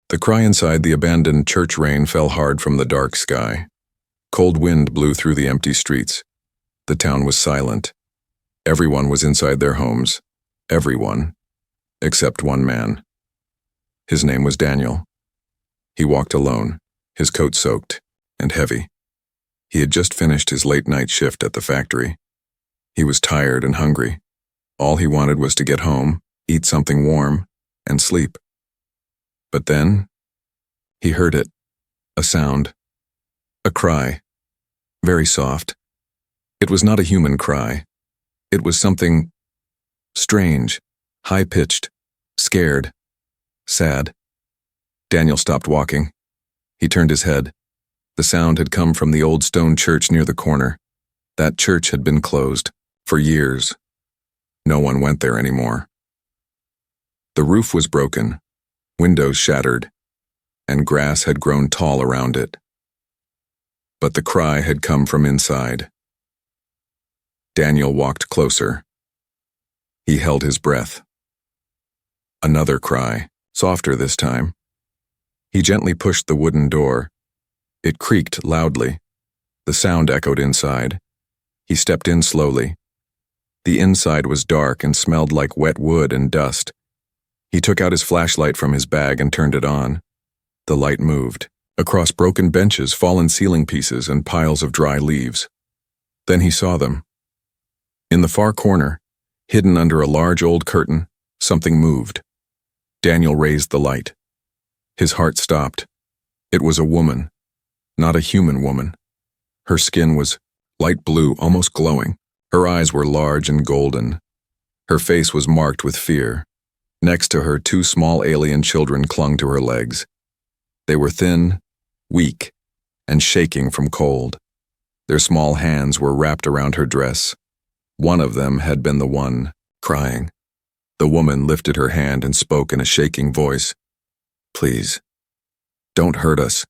The cry inside the abandoned church rain fell hard from the dark sky. Cold wind blew through the empty streets. The town was silent. Everyone was inside their homes. Everyone, except one man. His name was Daniel. He walked alone, his coat soaked and heavy. He had just finished his late-night shift at the factory. He was tired and hungry. All he wanted was to get home, eat something warm, and sleep. But then, he heard it. A sound. A cry. Very soft. It was not a human cry. It was something strange, high-pitched, scared, sad. Daniel stopped walking. He turned his head. The sound had come from the old stone church near the corner. That church had been closed for years. No one went there anymore. The roof was broken, windows shattered, and grass had grown tall around it. But the cry had come from inside. Daniel walked closer. He held his breath. Another cry, softer this time. He gently pushed the wooden door. It creaked loudly. The sound echoed inside. He stepped in slowly. The inside was dark and smelled like wet wood and dust. He took out his flashlight from his bag and turned it on. The light moved, across broken benches, fallen ceiling pieces, and piles of dry leaves. Then he saw them. In the far corner, hidden under a large old curtain, something moved. Daniel raised the light. His heart stopped. It was a woman, not a human woman. Her skin was light blue, almost glowing. Her eyes were large and golden. Her face was marked with fear. Next to her, two small alien children clung to her legs. They were thin, weak, and shaking from cold. Their small hands were wrapped around her dress. One of them had been the one crying. The woman lifted her hand and spoke in a shaking voice. "Please, don't hurt us."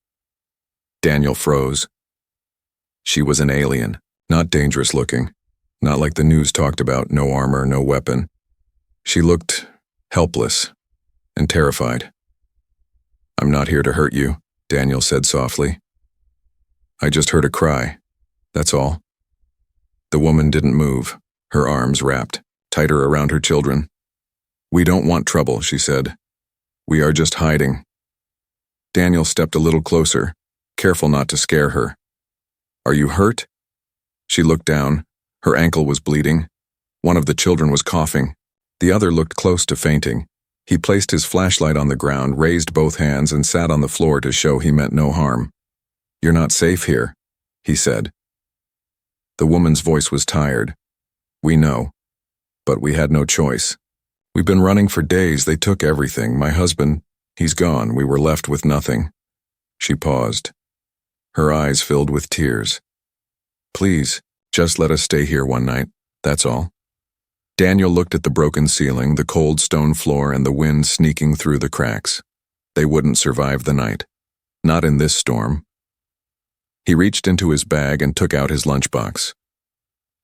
Daniel froze. She was an alien, not dangerous looking, not like the news talked about, no armor, no weapon. She looked helpless and terrified. "I'm not here to hurt you," Daniel said softly. "I just heard a cry, that's all." The woman didn't move, her arms wrapped tighter around her children. "We don't want trouble," she said. "We are just hiding." Daniel stepped a little closer, careful not to scare her. "Are you hurt?" She looked down. Her ankle was bleeding. One of the children was coughing. The other looked close to fainting. He placed his flashlight on the ground, raised both hands, and sat on the floor to show he meant no harm. "You're not safe here," he said. The woman's voice was tired. "We know, but we had no choice. We've been running for days. They took everything. My husband, he's gone. We were left with nothing." She paused. Her eyes filled with tears. "Please, just let us stay here one night, that's all." Daniel looked at the broken ceiling, the cold stone floor, and the wind sneaking through the cracks. They wouldn't survive the night. Not in this storm. He reached into his bag and took out his lunchbox.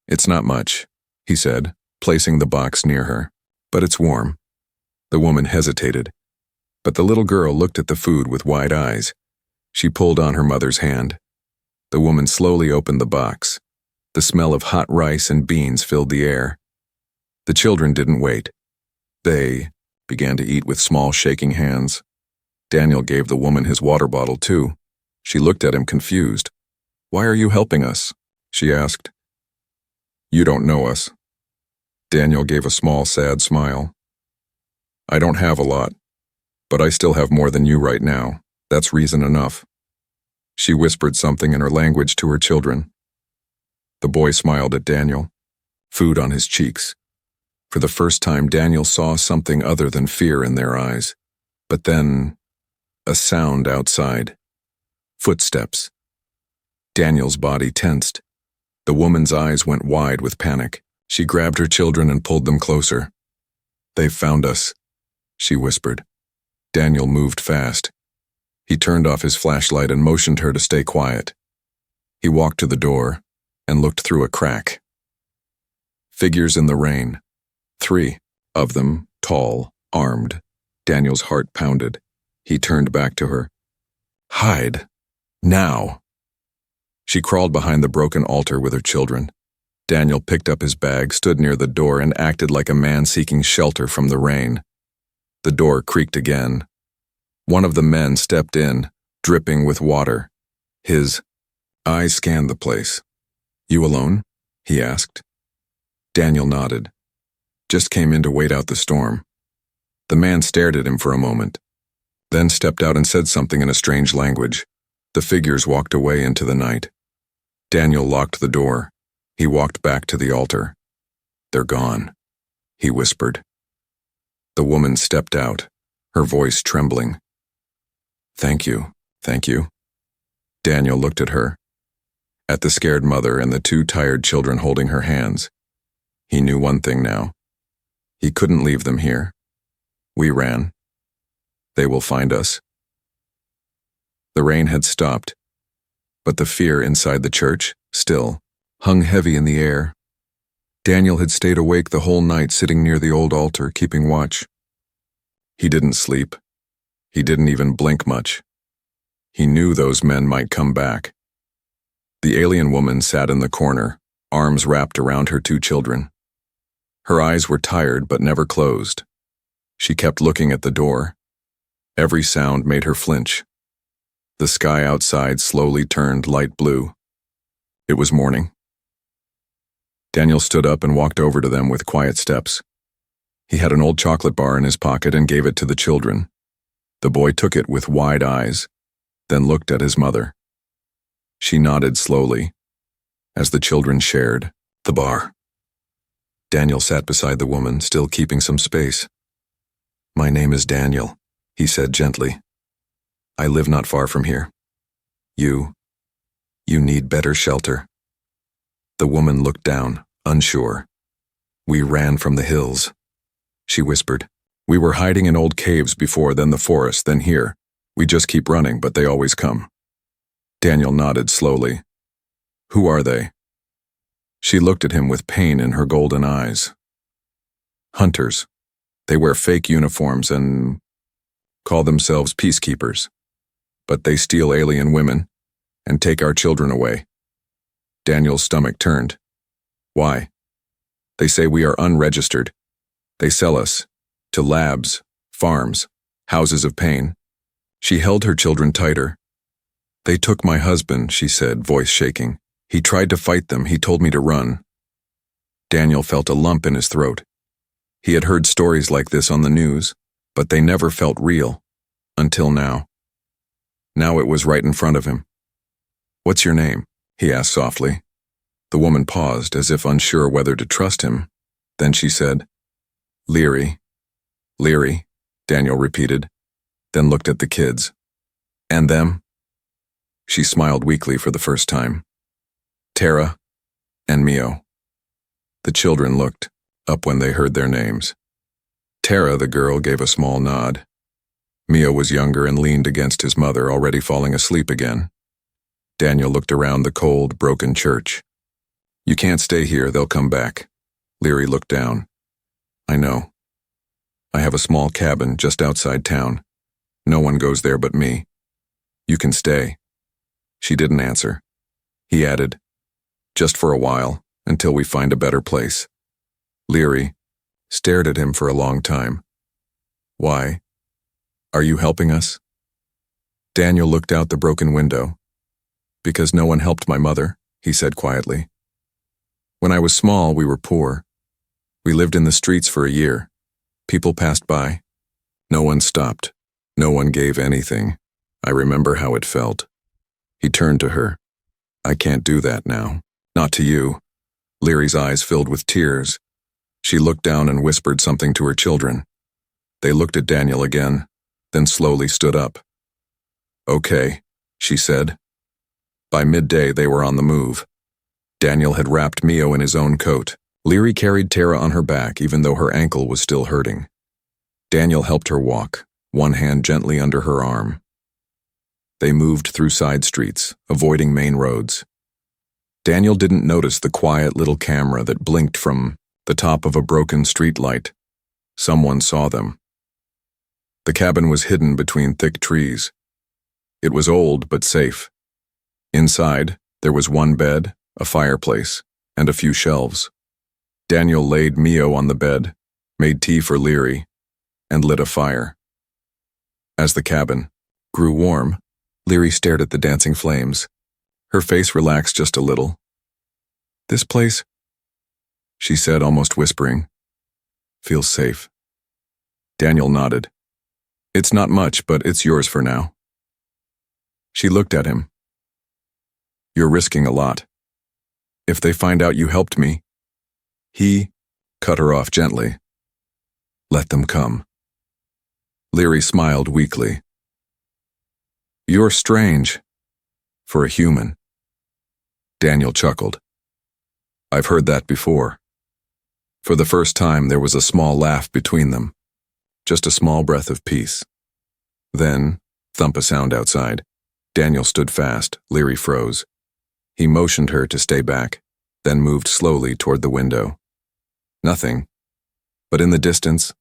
"It's not much," he said, placing the box near her, "but it's warm." The woman hesitated, but the little girl looked at the food with wide eyes. She pulled on her mother's hand. The woman slowly opened the box. The smell of hot rice and beans filled the air. The children didn't wait. They began to eat with small, shaking hands. Daniel gave the woman his water bottle, too. She looked at him confused. "Why are you helping us?" she asked. "You don't know us." Daniel gave a small, sad smile. "I don't have a lot, but I still have more than you right now. That's reason enough." She whispered something in her language to her children. The boy smiled at Daniel, food on his cheeks. For the first time, Daniel saw something other than fear in their eyes. But then, a sound outside. Footsteps. Daniel's body tensed. The woman's eyes went wide with panic. She grabbed her children and pulled them closer. "They've found us," she whispered. Daniel moved fast. He turned off his flashlight and motioned her to stay quiet. He walked to the door and looked through a crack. Figures in the rain. 3 of them, tall, armed. Daniel's heart pounded. He turned back to her. Hide. Now. She crawled behind the broken altar with her children. Daniel picked up his bag, stood near the door, and acted like a man seeking shelter from the rain. The door creaked again. One of the men stepped in, dripping with water. His eyes scanned the place. You alone? He asked. Daniel nodded. Just came in to wait out the storm. The man stared at him for a moment, then stepped out and said something in a strange language. The figures walked away into the night. Daniel locked the door. He walked back to the altar. They're gone, he whispered. The woman stepped out, her voice trembling. Thank you, thank you. Daniel looked at her, at the scared mother and the two tired children holding her hands. He knew one thing now. He couldn't leave them here. We ran. They will find us. The rain had stopped, but the fear inside the church, still, hung heavy in the air. Daniel had stayed awake the whole night, sitting near the old altar, keeping watch. He didn't sleep. He didn't even blink much. He knew those men might come back. The alien woman sat in the corner, arms wrapped around her two children. Her eyes were tired but never closed. She kept looking at the door. Every sound made her flinch. The sky outside slowly turned light blue. It was morning. Daniel stood up and walked over to them with quiet steps. He had an old chocolate bar in his pocket and gave it to the children. The boy took it with wide eyes, then looked at his mother. She nodded slowly, as the children shared the bar. Daniel sat beside the woman, still keeping some space. My name is Daniel, he said gently. I live not far from here. You need better shelter. The woman looked down, unsure. We ran from the hills, she whispered. We were hiding in old caves before, then the forest, then here. We just keep running, but they always come. Daniel nodded slowly. Who are they? She looked at him with pain in her golden eyes. Hunters. They wear fake uniforms and call themselves peacekeepers. But they steal alien women and take our children away. Daniel's stomach turned. Why? They say we are unregistered. They sell us to labs, farms, houses of pain. She held her children tighter. They took my husband, she said, voice shaking. He tried to fight them. He told me to run. Daniel felt a lump in his throat. He had heard stories like this on the news, but they never felt real. Until now. Now it was right in front of him. What's your name? He asked softly. The woman paused, as if unsure whether to trust him. Then she said, Leary. Leary, Daniel repeated, then looked at the kids. And them? She smiled weakly for the first time. Tara and Mio. The children looked up when they heard their names. Tara, the girl, gave a small nod. Mio was younger and leaned against his mother, already falling asleep again. Daniel looked around the cold, broken church. You can't stay here, they'll come back. Leary looked down. I know. I have a small cabin just outside town. No one goes there but me. You can stay. She didn't answer. He added, just for a while, until we find a better place. Leary stared at him for a long time. Why? Are you helping us? Daniel looked out the broken window. Because no one helped my mother, he said quietly. When I was small, we were poor. We lived in the streets for a year. People passed by. No one stopped. No one gave anything. I remember how it felt. He turned to her. I can't do that now. Not to you. Leary's eyes filled with tears. She looked down and whispered something to her children. They looked at Daniel again, then slowly stood up. Okay, she said. By midday, they were on the move. Daniel had wrapped Mio in his own coat. Leary carried Tara on her back, even though her ankle was still hurting. Daniel helped her walk, one hand gently under her arm. They moved through side streets, avoiding main roads. Daniel didn't notice the quiet little camera that blinked from the top of a broken street light. Someone saw them. The cabin was hidden between thick trees. It was old but safe. Inside, there was one bed, a fireplace, and a few shelves. Daniel laid Mio on the bed, made tea for Leary, and lit a fire. As the cabin grew warm, Leary stared at the dancing flames. Her face relaxed just a little. "This place," she said, almost whispering, "feels safe." Daniel nodded. "It's not much, but it's yours for now." She looked at him. "You're risking a lot. If they find out you helped me..." He cut her off gently. "Let them come." Leary smiled weakly. "You're strange. For a human." Daniel chuckled. "I've heard that before." For the first time, there was a small laugh between them. Just a small breath of peace. Then, thump a sound outside. Daniel stood fast. Leary froze. He motioned her to stay back, then moved slowly toward the window. Nothing. But in the distance,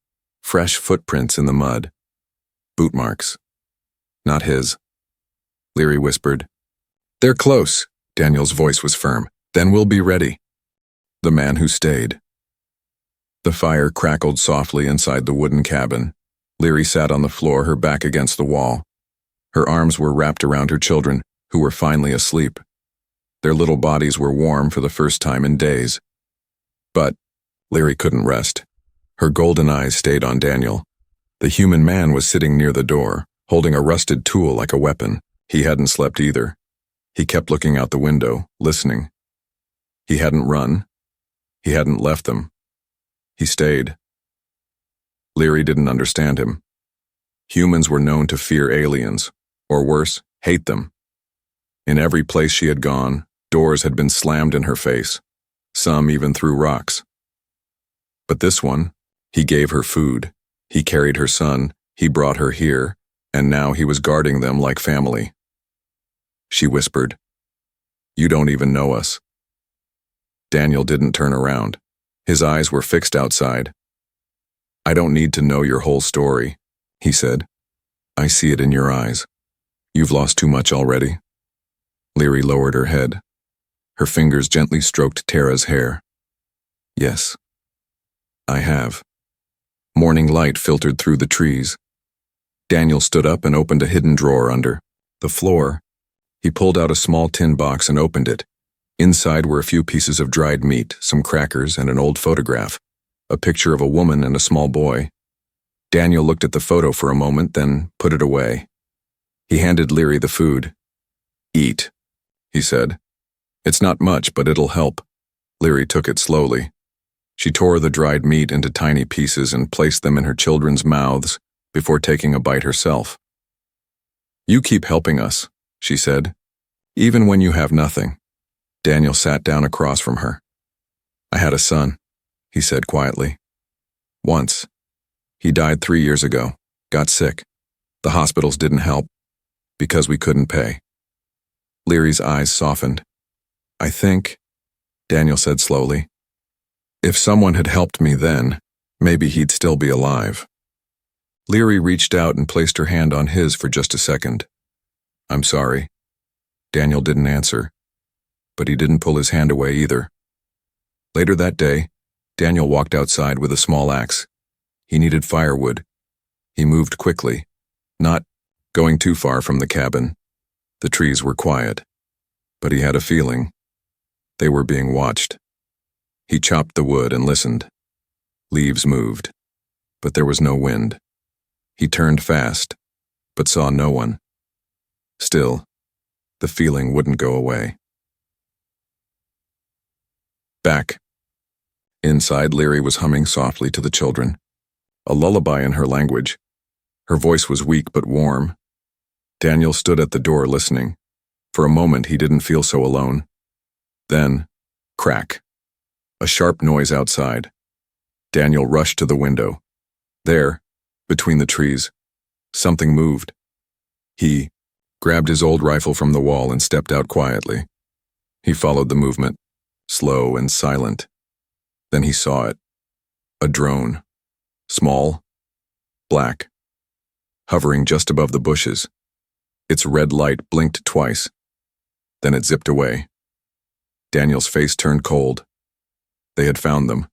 fresh footprints in the mud. Boot marks. Not his. Leary whispered, "They're close." Daniel's voice was firm. "Then we'll be ready." The man who stayed. The fire crackled softly inside the wooden cabin. Leary sat on the floor, her back against the wall. Her arms were wrapped around her children, who were finally asleep. Their little bodies were warm for the first time in days. But Leary couldn't rest. Her golden eyes stayed on Daniel. The human man was sitting near the door, holding a rusted tool like a weapon. He hadn't slept either. He kept looking out the window, listening. He hadn't run. He hadn't left them. He stayed. Leary didn't understand him. Humans were known to fear aliens, or worse, hate them. In every place she had gone, doors had been slammed in her face. Some even threw rocks. But this one, he gave her food. He carried her son. He brought her here, and now he was guarding them like family. She whispered, "You don't even know us." Daniel didn't turn around. His eyes were fixed outside. "I don't need to know your whole story," he said. "I see it in your eyes. You've lost too much already." Leary lowered her head. Her fingers gently stroked Tara's hair. "Yes, I have." Morning light filtered through the trees. Daniel stood up and opened a hidden drawer under the floor. He pulled out a small tin box and opened it. Inside were a few pieces of dried meat, some crackers, and an old photograph, a picture of a woman and a small boy. Daniel looked at the photo for a moment, then put it away. He handed Leary the food. "Eat," he said. "It's not much, but it'll help." Leary took it slowly. She tore the dried meat into tiny pieces and placed them in her children's mouths before taking a bite herself. "You keep helping us," she said, "even when you have nothing." Daniel sat down across from her. "I had a son," he said quietly. "Once. He died 3 years ago, got sick. The hospitals didn't help, because we couldn't pay." Leary's eyes softened. "I think," Daniel said slowly, "if someone had helped me then, maybe he'd still be alive." Leary reached out and placed her hand on his for just a second. "I'm sorry." Daniel didn't answer, but he didn't pull his hand away either. Later that day, Daniel walked outside with a small axe. He needed firewood. He moved quickly, not going too far from the cabin. The trees were quiet, but he had a feeling they were being watched. He chopped the wood and listened. Leaves moved, but there was no wind. He turned fast, but saw no one. Still, the feeling wouldn't go away. Back. Inside, Leary was humming softly to the children, a lullaby in her language. Her voice was weak but warm. Daniel stood at the door listening. For a moment, he didn't feel so alone. Then, crack. A sharp noise outside. Daniel rushed to the window. There, between the trees, something moved. He grabbed his old rifle from the wall and stepped out quietly. He followed the movement, slow and silent. Then he saw it. A drone. Small, black, hovering just above the bushes. Its red light blinked twice. Then it zipped away. Daniel's face turned cold. They had found them.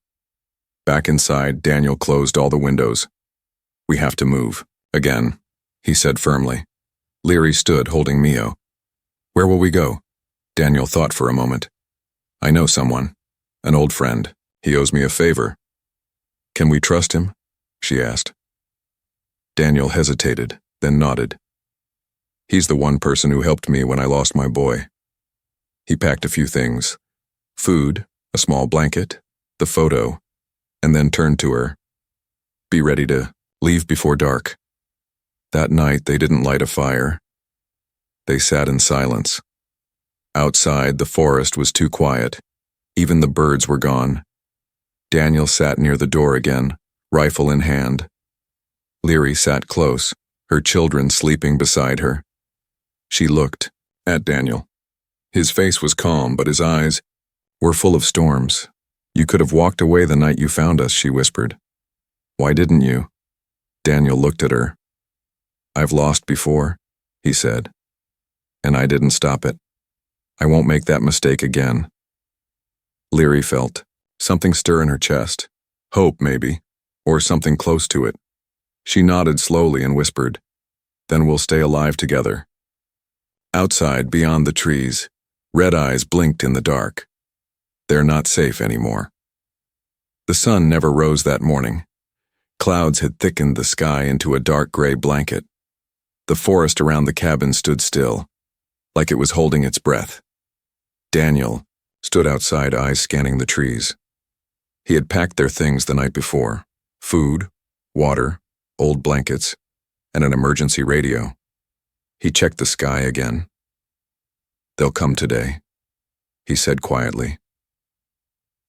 Back inside, Daniel closed all the windows. "We have to move. Again," he said firmly. Leary stood, holding Mio. "Where will we go?" Daniel thought for a moment. "I know someone. An old friend. He owes me a favor." "Can we trust him?" she asked. Daniel hesitated, then nodded. "He's the one person who helped me when I lost my boy." He packed a few things. Food, a small blanket, the photo, and then turned to her. "Be ready to leave before dark." That night they didn't light a fire. They sat in silence. Outside, the forest was too quiet. Even the birds were gone. Daniel sat near the door again, rifle in hand. Leary sat close, her children sleeping beside her. She looked at Daniel. His face was calm, but his eyes were full of storms. "You could have walked away the night you found us," she whispered. "Why didn't you?" Daniel looked at her. "I've lost before," he said, "and I didn't stop it. I won't make that mistake again." Leary felt something stir in her chest. Hope, maybe, or something close to it. She nodded slowly and whispered, "Then we'll stay alive together." Outside, beyond the trees, red eyes blinked in the dark. They're not safe anymore. The sun never rose that morning. Clouds had thickened the sky into a dark gray blanket. The forest around the cabin stood still, like it was holding its breath. Daniel stood outside, eyes scanning the trees. He had packed their things the night before: food, water, old blankets, and an emergency radio. He checked the sky again. "They'll come today," he said quietly.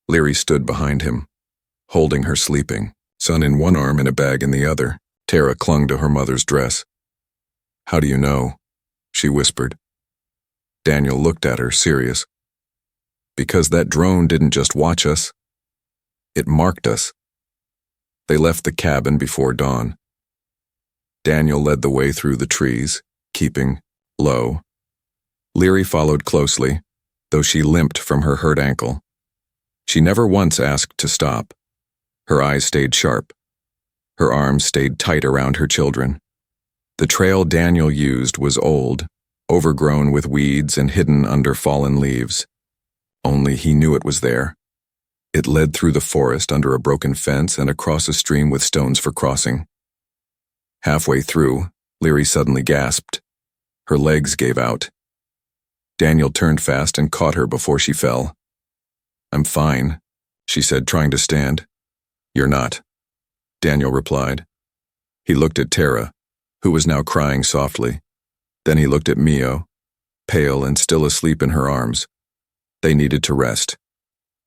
Leary stood behind him, holding her sleeping, son in one arm and a bag in the other. Tara clung to her mother's dress. "How do you know?" she whispered. Daniel looked at her, serious. "Because that drone didn't just watch us. It marked us." They left the cabin before dawn. Daniel led the way through the trees, keeping low. Leary followed closely, though she limped from her hurt ankle. She never once asked to stop. Her eyes stayed sharp. Her arms stayed tight around her children. The trail Daniel used was old, overgrown with weeds and hidden under fallen leaves. Only he knew it was there. It led through the forest under a broken fence and across a stream with stones for crossing. Halfway through, Leary suddenly gasped. Her legs gave out. Daniel turned fast and caught her before she fell. "I'm fine," she said, trying to stand. "You're not," Daniel replied. He looked at Tara, who was now crying softly. Then he looked at Mio, pale and still asleep in her arms. They needed to rest.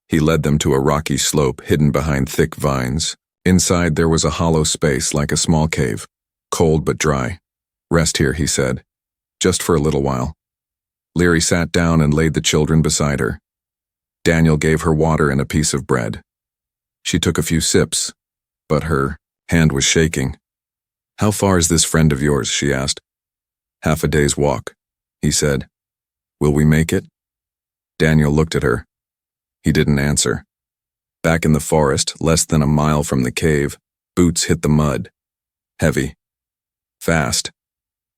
He led them to a rocky slope hidden behind thick vines. Inside there was a hollow space like a small cave, cold but dry. "Rest here," he said, "just for a little while." Leary sat down and laid the children beside her. Daniel gave her water and a piece of bread. She took a few sips, but her hand was shaking. "How far is this friend of yours?" she asked. "Half a day's walk," he said. "Will we make it?" Daniel looked at her. He didn't answer. Back in the forest, less than a mile from the cave, boots hit the mud. Heavy. Fast.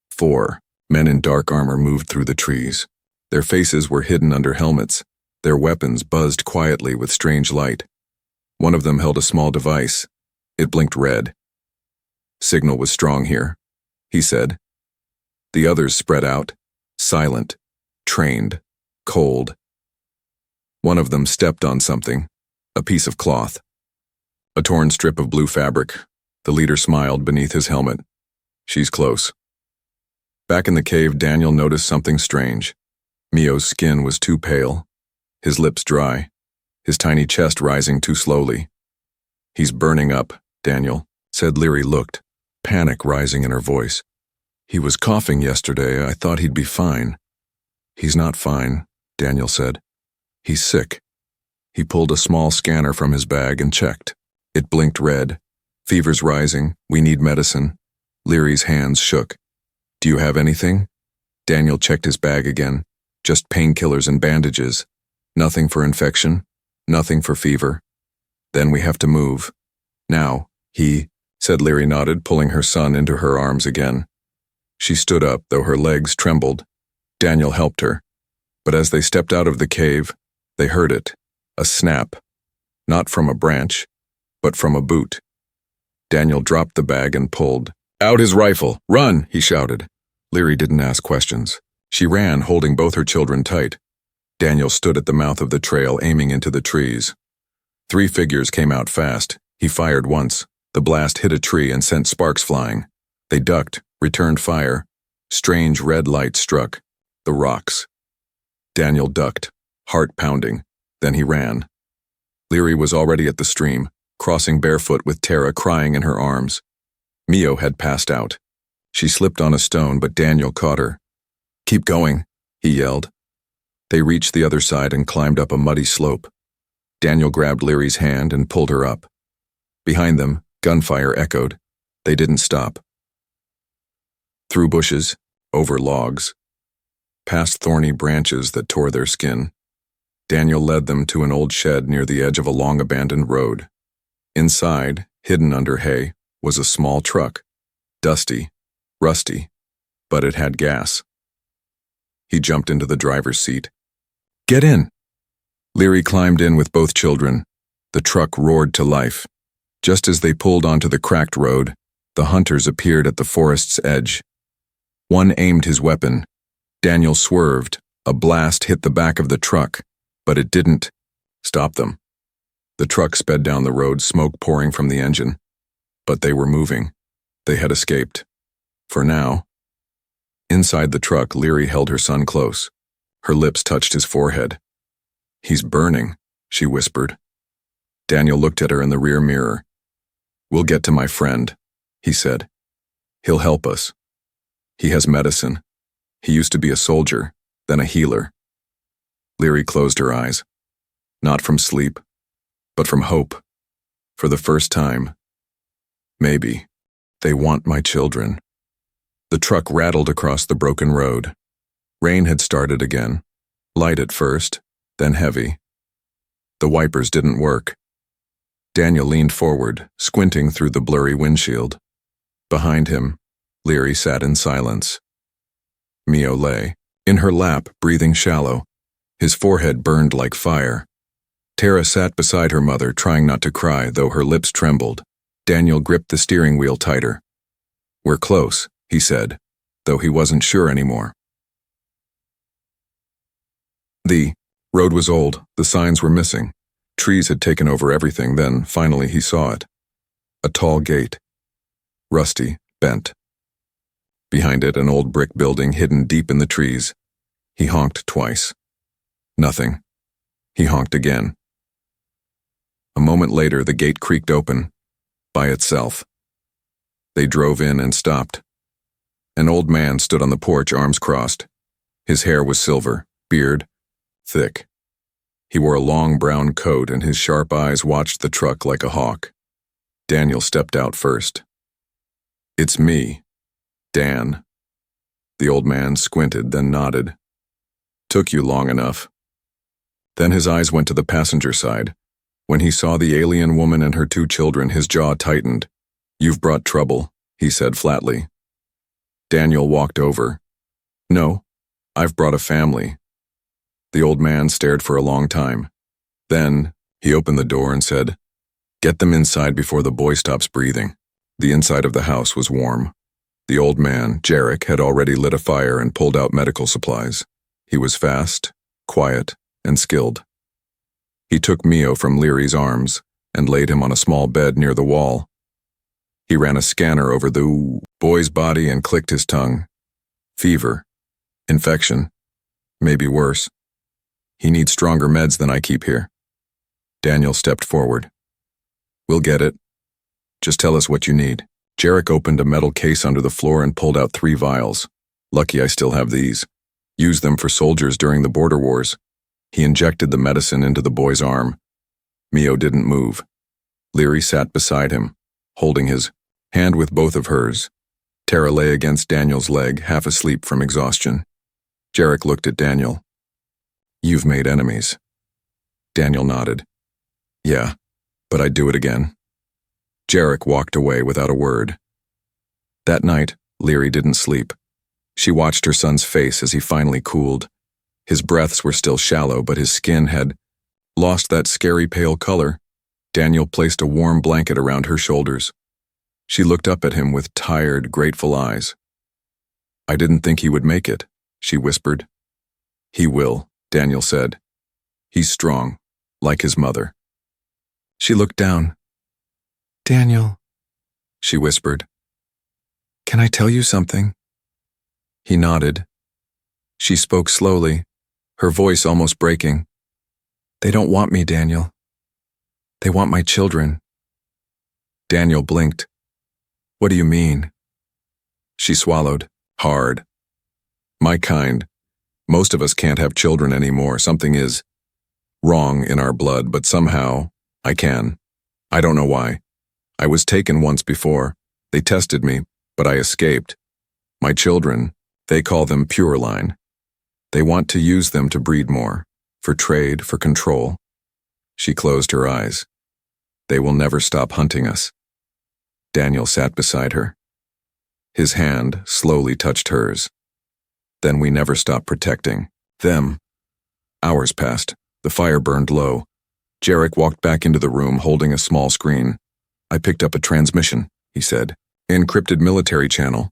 4 men in dark armor moved through the trees. Their faces were hidden under helmets. Their weapons buzzed quietly with strange light. One of them held a small device. It blinked red. "Signal was strong here," he said. The others spread out, silent, trained, cold. One of them stepped on something, a piece of cloth. A torn strip of blue fabric. The leader smiled beneath his helmet. "She's close." Back in the cave, Daniel noticed something strange. Mio's skin was too pale, his lips dry, his tiny chest rising too slowly. "He's burning up," Daniel said. Leary looked, panic rising in her voice. "He was coughing yesterday. I thought he'd be fine." "He's not fine," Daniel said. "He's sick." He pulled a small scanner from his bag and checked. It blinked red. "Fever's rising. We need medicine." Leary's hands shook. Do you have anything? Daniel checked his bag again. Just painkillers and bandages. Nothing for infection. Nothing for fever. Then we have to move. Now, said Leary nodded, pulling her son into her arms again. She stood up, though her legs trembled. Daniel helped her. But as they stepped out of the cave, they heard it. A snap. Not from a branch, but from a boot. Daniel dropped the bag and pulled. Out his rifle! Run! He shouted. Leary didn't ask questions. She ran, holding both her children tight. Daniel stood at the mouth of the trail, aiming into the trees. 3 figures came out fast. He fired once. The blast hit a tree and sent sparks flying. They ducked, returned fire. Strange red light struck. The rocks. Daniel ducked, heart pounding. Then he ran. Leary was already at the stream, crossing barefoot with Tara crying in her arms. Mio had passed out. She slipped on a stone, but Daniel caught her. Keep going, he yelled. They reached the other side and climbed up a muddy slope. Daniel grabbed Leary's hand and pulled her up. Behind them, gunfire echoed. They didn't stop. Through bushes, over logs, past thorny branches that tore their skin, Daniel led them to an old shed near the edge of a long-abandoned road. Inside, hidden under hay, was a small truck. Dusty, rusty, but it had gas. He jumped into the driver's seat. Get in! Leary climbed in with both children. The truck roared to life. Just as they pulled onto the cracked road, the hunters appeared at the forest's edge. One aimed his weapon. Daniel swerved. A blast hit the back of the truck, but it didn't stop them. The truck sped down the road, smoke pouring from the engine. But they were moving. They had escaped. For now. Inside the truck, Leary held her son close. Her lips touched his forehead. He's burning, she whispered. Daniel looked at her in the rear mirror. We'll get to my friend, he said. He'll help us. He has medicine. He used to be a soldier, then a healer. Leary closed her eyes. Not from sleep, but from hope. For the first time. Maybe. They want my children. The truck rattled across the broken road. Rain had started again. Light at first, then heavy. The wipers didn't work. Daniel leaned forward, squinting through the blurry windshield. Behind him, Leary sat in silence. Mio lay, in her lap, breathing shallow. His forehead burned like fire. Tara sat beside her mother, trying not to cry, though her lips trembled. Daniel gripped the steering wheel tighter. We're close, he said, though he wasn't sure anymore. The road was old, the signs were missing. Trees had taken over everything, then, finally, he saw it. A tall gate. Rusty, bent. Behind it, an old brick building hidden deep in the trees. He honked twice. Nothing. He honked again. A moment later, the gate creaked open, by itself. They drove in and stopped. An old man stood on the porch, arms crossed. His hair was silver, beard thick. He wore a long brown coat, and his sharp eyes watched the truck like a hawk. Daniel stepped out first. It's me, Dan. The old man squinted, then nodded. Took you long enough. Then his eyes went to the passenger side. When he saw the alien woman and her 2 children, his jaw tightened. You've brought trouble, he said flatly. Daniel walked over. No, I've brought a family. The old man stared for a long time. Then, he opened the door and said, Get them inside before the boy stops breathing. The inside of the house was warm. The old man, Jarek, had already lit a fire and pulled out medical supplies. He was fast, quiet, and skilled. He took Mio from Leary's arms and laid him on a small bed near the wall. He ran a scanner over the boy's body and clicked his tongue. Fever. Infection. Maybe worse. He needs stronger meds than I keep here. Daniel stepped forward. We'll get it. Just tell us what you need. Jarek opened a metal case under the floor and pulled out 3 vials. Lucky I still have these. Used them for soldiers during the border wars. He injected the medicine into the boy's arm. Mio didn't move. Leary sat beside him, holding his hand with both of hers. Tara lay against Daniel's leg, half asleep from exhaustion. Jarek looked at Daniel. "You've made enemies." Daniel nodded. "Yeah, but I'd do it again." Jarek walked away without a word. That night, Leary didn't sleep. She watched her son's face as he finally cooled. His breaths were still shallow, but his skin had lost that scary pale color. Daniel placed a warm blanket around her shoulders. She looked up at him with tired, grateful eyes. "I didn't think he would make it," she whispered. "He will," Daniel said. "He's strong, like his mother." She looked down. "Daniel," she whispered. "Can I tell you something?" He nodded. She spoke slowly, her voice almost breaking. "They don't want me, Daniel. They want my children." Daniel blinked. "What do you mean?" She swallowed, hard. "My kind. Most of us can't have children anymore. Something is wrong in our blood, but somehow I can. I don't know why. I was taken once before. They tested me, but I escaped. My children, they call them pure line. They want to use them to breed more, for trade, for control." She closed her eyes. "They will never stop hunting us." Daniel sat beside her. His hand slowly touched hers. "Then we never stopped protecting them." Hours passed. The fire burned low. Jarek walked back into the room holding a small screen. "I picked up a transmission," he said. "Encrypted military channel.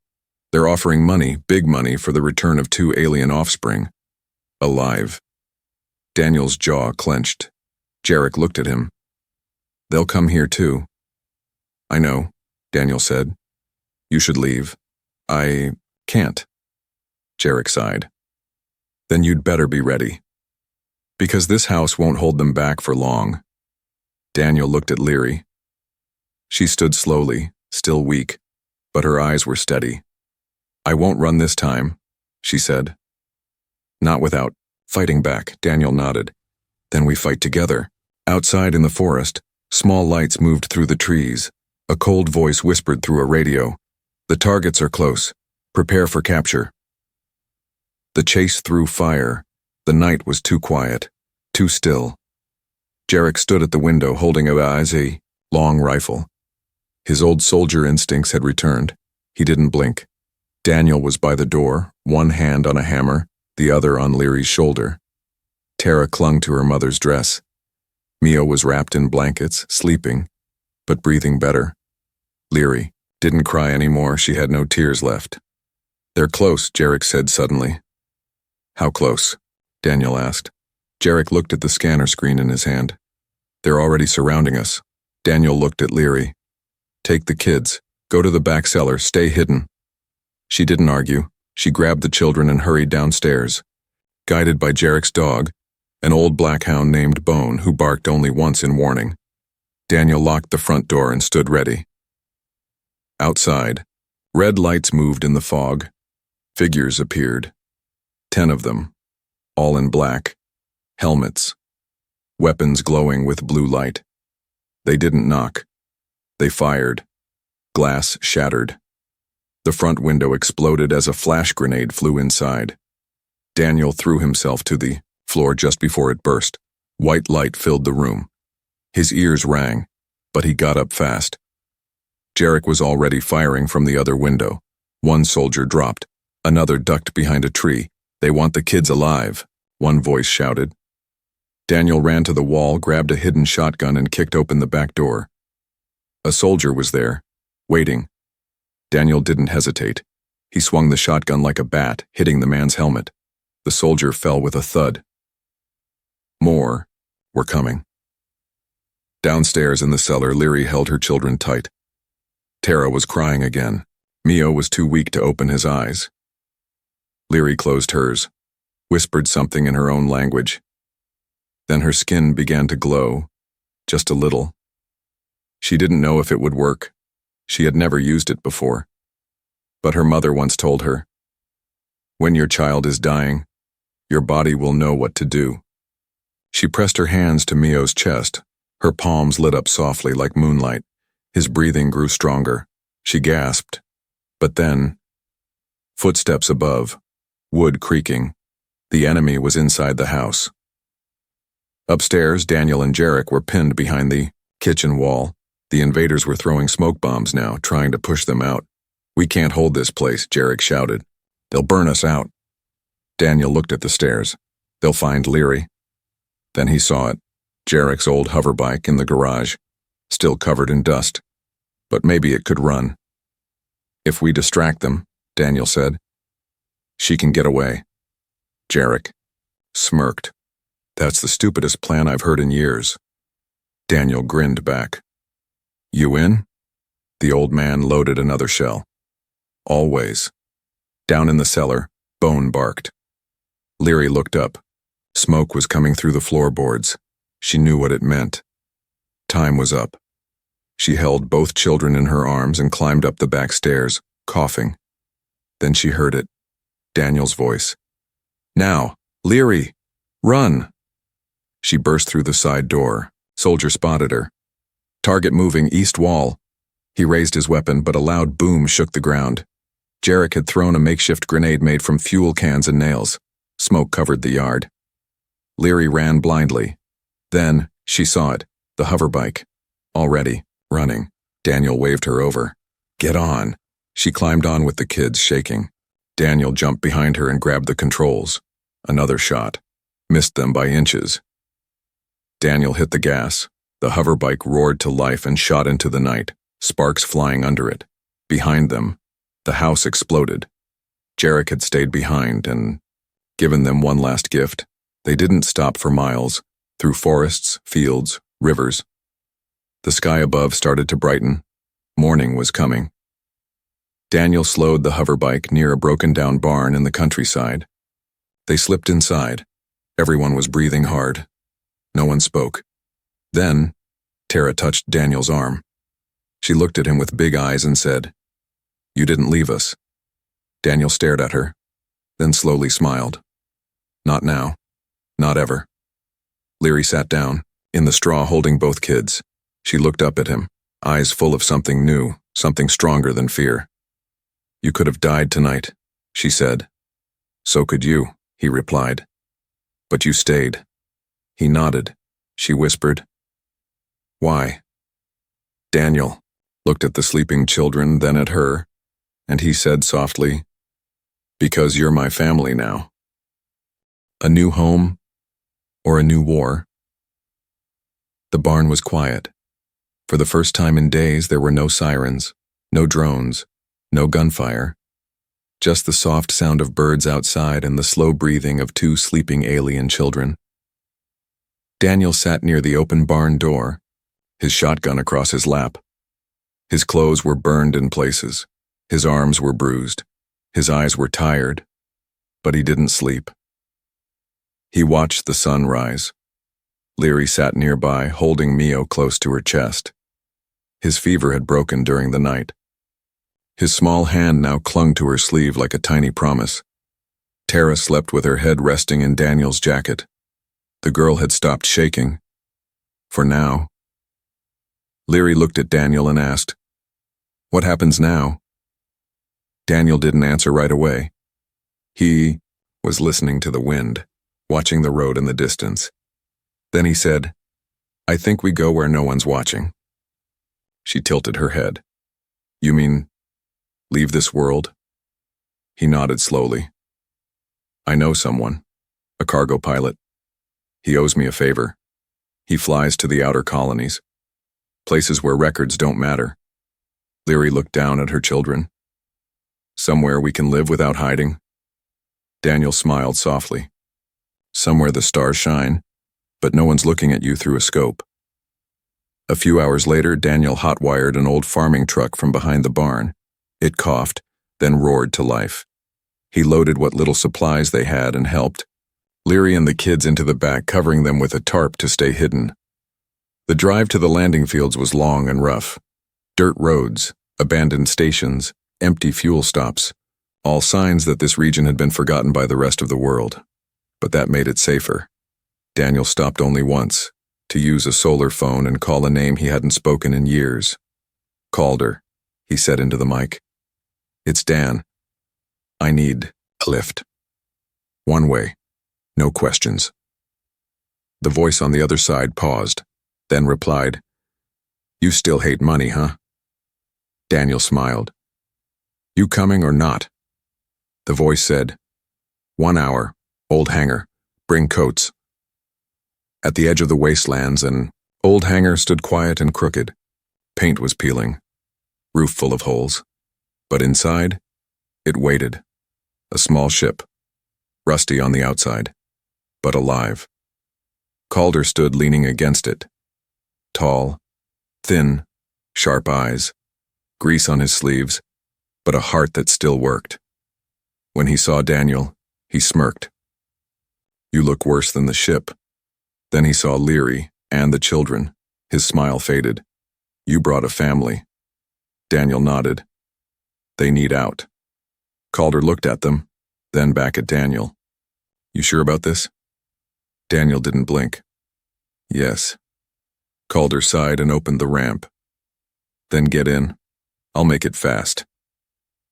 They're offering money, big money, for the return of 2 alien offspring. Alive." Daniel's jaw clenched. Jarek looked at him. "They'll come here too." "I know," Daniel said. "You should leave." "I can't." Jarek sighed. "Then you'd better be ready. Because this house won't hold them back for long." Daniel looked at Leary. She stood slowly, still weak, but her eyes were steady. "I won't run this time," she said. "Not without fighting back," Daniel nodded. "Then we fight together." Outside in the forest, small lights moved through the trees. A cold voice whispered through a radio. "The targets are close. Prepare for capture." The chase through fire. The night was too quiet, too still. Jarek stood at the window holding a long rifle. His old soldier instincts had returned. He didn't blink. Daniel was by the door, one hand on a hammer, the other on Leary's shoulder. Tara clung to her mother's dress. Mio was wrapped in blankets, sleeping, but breathing better. Leary didn't cry anymore. She had no tears left. "They're close," Jarek said suddenly. "How close?" Daniel asked. Jarek looked at the scanner screen in his hand. "They're already surrounding us." Daniel looked at Leary. "Take the kids. Go to the back cellar. Stay hidden." She didn't argue. She grabbed the children and hurried downstairs. Guided by Jarek's dog, an old black hound named Bone, who barked only once in warning. Daniel locked the front door and stood ready. Outside, red lights moved in the fog. Figures appeared. 10 of them, all in black, helmets, weapons glowing with blue light. They didn't knock. They fired. Glass shattered. The front window exploded as a flash grenade flew inside. Daniel threw himself to the floor just before it burst. White light filled the room. His ears rang, but he got up fast. Jarek was already firing from the other window. One soldier dropped. Another ducked behind a tree. "They want the kids alive," one voice shouted. Daniel ran to the wall, grabbed a hidden shotgun, and kicked open the back door. A soldier was there, waiting. Daniel didn't hesitate. He swung the shotgun like a bat, hitting the man's helmet. The soldier fell with a thud. More were coming. Downstairs in the cellar, Leary held her children tight. Tara was crying again. Mio was too weak to open his eyes. Leary closed hers, whispered something in her own language. Then her skin began to glow, just a little. She didn't know if it would work. She had never used it before. But her mother once told her, "When your child is dying, your body will know what to do." She pressed her hands to Mio's chest. Her palms lit up softly like moonlight. His breathing grew stronger. She gasped. But then, footsteps above, wood creaking. The enemy was inside the house. Upstairs, Daniel and Jarek were pinned behind the kitchen wall. The invaders were throwing smoke bombs now, trying to push them out. "We can't hold this place," Jarek shouted. "They'll burn us out." Daniel looked at the stairs. "They'll find Leary." Then he saw it, Jarek's old hoverbike in the garage, still covered in dust. But maybe it could run. "If we distract them," Daniel said, "she can get away." Jarek smirked. "That's the stupidest plan I've heard in years." Daniel grinned back. "You in?" The old man loaded another shell. "Always." Down in the cellar, Bone barked. Leary looked up. Smoke was coming through the floorboards. She knew what it meant. Time was up. She held both children in her arms and climbed up the back stairs, coughing. Then she heard it. Daniel's voice. "Now, Leary, run!" She burst through the side door. Soldier spotted her. "Target moving, east wall." He raised his weapon, but a loud boom shook the ground. Jarek had thrown a makeshift grenade made from fuel cans and nails. Smoke covered the yard. Leary ran blindly. Then, she saw it, the hoverbike. Already, running. Daniel waved her over. "Get on." She climbed on with the kids, shaking. Daniel jumped behind her and grabbed the controls. Another shot. Missed them by inches. Daniel hit the gas. The hoverbike roared to life and shot into the night, sparks flying under it. Behind them, the house exploded. Jarek had stayed behind and given them one last gift. They didn't stop for miles, through forests, fields, rivers. The sky above started to brighten. Morning was coming. Daniel slowed the hoverbike near a broken-down barn in the countryside. They slipped inside. Everyone was breathing hard. No one spoke. Then, Tara touched Daniel's arm. She looked at him with big eyes and said, "You didn't leave us." Daniel stared at her, then slowly smiled. "Not now. Not ever." Leary sat down, in the straw holding both kids. She looked up at him, eyes full of something new, something stronger than fear. "You could have died tonight," she said. "So could you," he replied. "But you stayed." He nodded. She whispered, "Why?" Daniel looked at the sleeping children, then at her, and he said softly, "Because you're my family now." A new home, or a new war? The barn was quiet. For the first time in days, there were no sirens, no drones, no gunfire. Just the soft sound of birds outside and the slow breathing of two sleeping alien children. Daniel sat near the open barn door, his shotgun across his lap. His clothes were burned in places. His arms were bruised. His eyes were tired, but he didn't sleep. He watched the sun rise. Leary sat nearby, holding Mio close to her chest. His fever had broken during the night. His small hand now clung to her sleeve like a tiny promise. Tara slept with her head resting in Daniel's jacket. The girl had stopped shaking. For now. Leary looked at Daniel and asked, "What happens now?" Daniel didn't answer right away. He was listening to the wind, watching the road in the distance. Then he said, "I think we go where no one's watching." She tilted her head. "You mean, leave this world?" He nodded slowly. "I know someone, a cargo pilot. He owes me a favor. He flies to the outer colonies, places where records don't matter." Leary looked down at her children. "Somewhere we can live without hiding?" Daniel smiled softly. "Somewhere the stars shine, but no one's looking at you through a scope." A few hours later, Daniel hot-wired an old farming truck from behind the barn. It coughed, then roared to life. He loaded what little supplies they had and helped. Leary and the kids into the back, covering them with a tarp to stay hidden. The drive to the landing fields was long and rough. Dirt roads, abandoned stations, empty fuel stops, all signs that this region had been forgotten by the rest of the world. But that made it safer. Daniel stopped only once, to use a solar phone and call a name he hadn't spoken in years. "Calder," he said into the mic. It's Dan. I need a lift. One way. No questions. The voice on the other side paused, then replied, You still hate money, huh? Daniel smiled. You coming or not? The voice said, 1 hour, old hangar, bring coats. At the edge of the wastelands, an old hangar stood quiet and crooked. Paint was peeling, roof full of holes. But inside, it waited. A small ship, rusty on the outside, but alive. Calder stood leaning against it. Tall, thin, sharp eyes, grease on his sleeves, but a heart that still worked. When he saw Daniel, he smirked. You look worse than the ship. Then he saw Leary and the children. His smile faded. You brought a family. Daniel nodded. They need out. Calder looked at them, then back at Daniel. You sure about this? Daniel didn't blink. Yes. Calder sighed and opened the ramp. Then get in. I'll make it fast.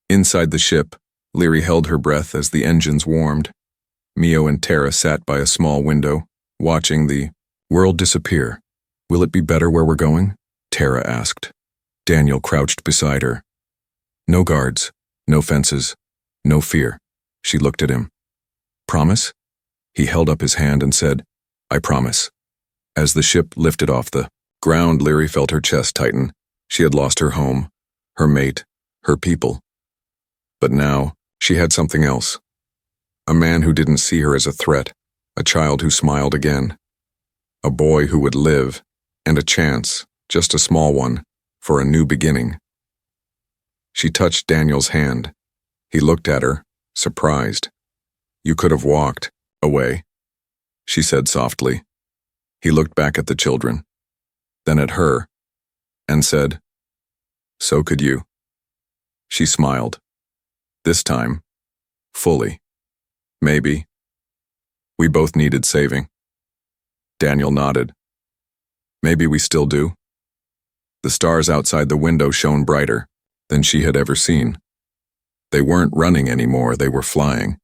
Inside the ship, Leary held her breath as the engines warmed. Mio and Tara sat by a small window, watching the world disappear. Will it be better where we're going? Tara asked. Daniel crouched beside her. No guards, no fences, no fear. She looked at him. Promise? He held up his hand and said, I promise. As the ship lifted off the ground, Leary felt her chest tighten. She had lost her home, her mate, her people. But now, she had something else. A man who didn't see her as a threat, a child who smiled again. A boy who would live, and a chance, just a small one, for a new beginning. She touched Daniel's hand. He looked at her, surprised. You could have walked away, she said softly. He looked back at the children, then at her, and said, So could you. She smiled. This time, fully. Maybe. We both needed saving. Daniel nodded. Maybe we still do. The stars outside the window shone brighter than she had ever seen. They weren't running anymore, they were flying.